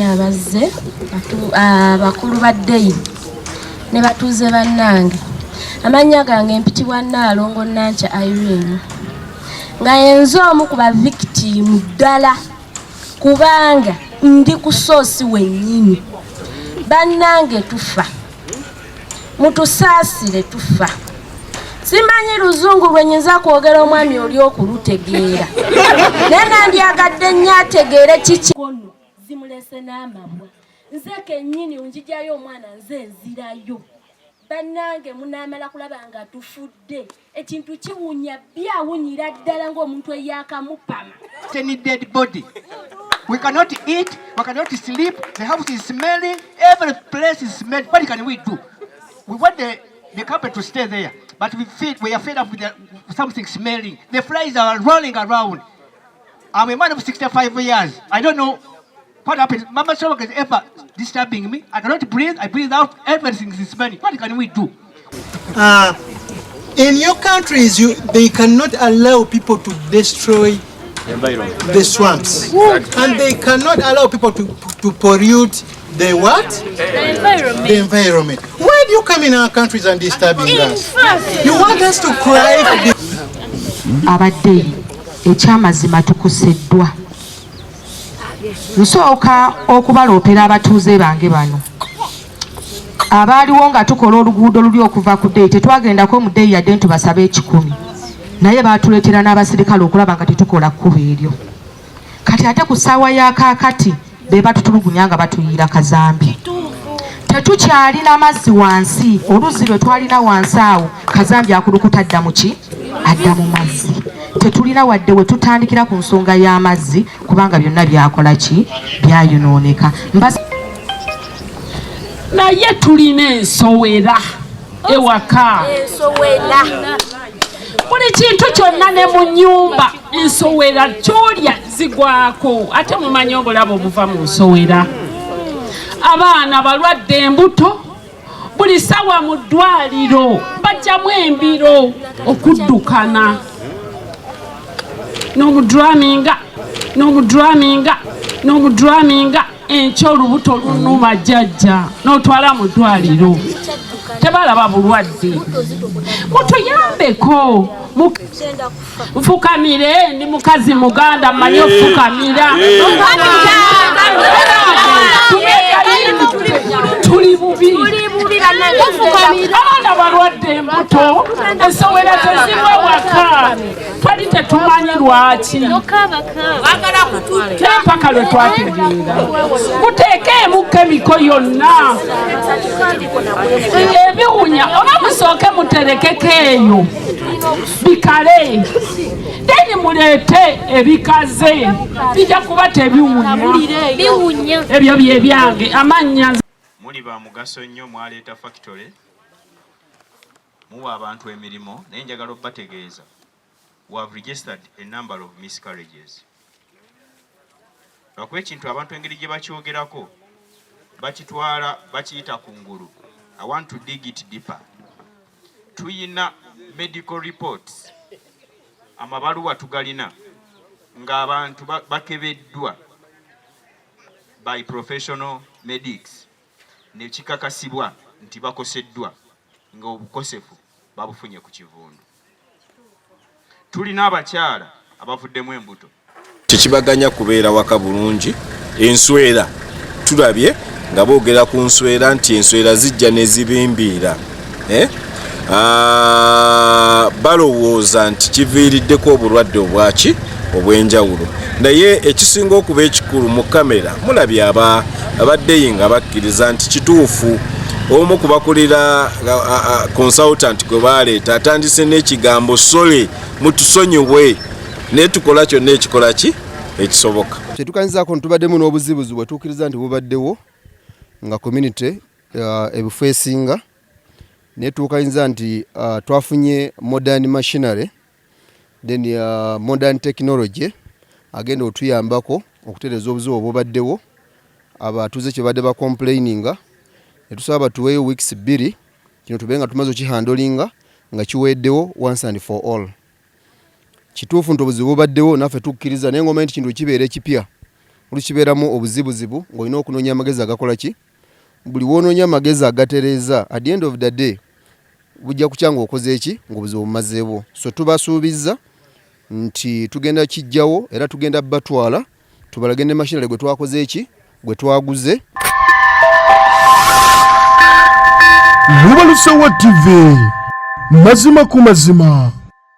Abazze bakulu baddeyi ne batuuze bannange amannya gange mpitibwa Nnaalongo Nancha Irene nga yenze omu ku bavictimu ddala kubanga ndi ku soosi wennyini. Bannange tufa, mutusaasire tufa. Simanyi luzungu lwe nnyinza kwogera omwami oli okulutegeera naye nandyagadde nnyo ategeere kiki zimulese n'amabwa nze kennyini unjijayo omwana nze nzirayo. Bannange munaamala kulaba nga tufudde ekintu kiwunya byawunyira ddala ng'omuntu eyakamupama. Any dead body. We cannot eat, we cannot sleep, the house is smelling, every place is smelling. What can we do? We want the carpet to stay there, but we are fed up with something smelling. The flies are rolling around. I'm a man of 65 years. I don't know what happened. Mama stomach is ever disturbing me. I cannot breathe. I breathe out. Everything is smelling. What can we do? In your countries, they cannot allow people to destroy the swamps, and they cannot allow people to pollute the what? The environment. Why do you come in our countries and disturbing us? You want us to cry? Abadde ekyamazima tukuseddwa. Nsooka okubaloopera abatuuze bange bano abaaliwo nga tukola oluguudo luli okuva ku ddeeyi. Tetwagendako mu ddeeyi yadde ntubasaba 10 naye baatuleetera n'abasirikale okulaba nga tetukola kkubo eryo. Kati ate ku ssaawa ya kaakati be batutulugunya nga batuyiira Kazambi. Tetukyalina mazzi wansi. Oluzzi lwe twalina wansi awo Kazambi akulukuta adda mu ki? Adda mu mazzi. Tetulina wadde we tutandikira ku nsonga y'amazzi kubanga byonna byakola ki? Byayonooneka. Naye tulina ensowera ewaka. Buli kintu kyonna ne mu nnyumba ensowera kyolya zigwako. Ate mumanyi obulabo obuva mu nsowera. Abaana balwadde embuto buli sawa mu ddwaliro bajjamu embiro okuddukana. n'omudraminga enkya olubuto lunuma jjajja n'otwala mu ddwaliro tebalaba bulwadde. Mutuyambeko nfukamire ndi mukazi muganda mmanyi ofukamira. Tuli bubi abaana balwadde embuto ensowera teziwe waka twali tetumanyi lwaki nampaka lwe twategeera. Muteekeemu kemiko yonna ebiwunya oba musooke muterekeko eyo bikale deni muleete ebikaze bijja kuba tebiwunya. Ebyo bye byange amannya. Muli ba mugaso nnyo mwaleeta factory muwa abantu emirimu naye njagala okubategeeza we have registered a number of miscarriages. Lwakuba ekintu abantu engeri gye bakyogerako bakitwala bakiyita kungulu. I want to dig it deeper. Tuyina medical reports amabaluwa tugalina ng'abantu bakebeddwa by professional medics ne kikakasibwa nti bakoseddwa nga obukosefu babufunye ku Kivundu. Tulina abakyala abavuddemu embuto. Tekibaganya kubeera waka bulungi. Enswera tulabye nga boogera ku nswera nti enswera zijja ne zibimbiira. Balowooza nti kiviiriddeko obulwadde obwaki obw'enjawulo. Naye ekisinga okuba ekikulu mu kamera mulabye abaddeyi nga bakkiriza nti kituufu. Omu kubakulira consultant gwe baleeta atandise n'ekigambo sole mutusonyiwe naye tukola kyonna ekikola ki ekisoboka. Kyetukanyizaako ntubaddemu n'obuzibuzi bwe tukkiriza nti bubaddewo nga community ebifo esinga naye tukanyiza nti twafunye modern machinery then modern technology agenda otuyambako okutereeza obuzibu obubaddewo abatuuze kye badde bacomplaininga. Netusaba batuweeyo weeks 2 kino tube nga tumaze okihandolinga nga kiweddewo once and for all. Kituufu nti obuzibu bubaddewo naffe tukkiriza naye ngoma nti kintu kibeera ekipya olukibeeramu obuzibuzibu ng'olina okunoonya amagezi agakola ki buli woonoonya amagezi agatereeza at the end of the day bujja kukyanga okoze eki ng'obuzibu bumazeewo. So tubasuubiza nti tugenda kijjawo era tugenda batwala tubalage ne machinery gwe twakoze eki gwe twaguze. Lubalusewa TV mazima ku mazima.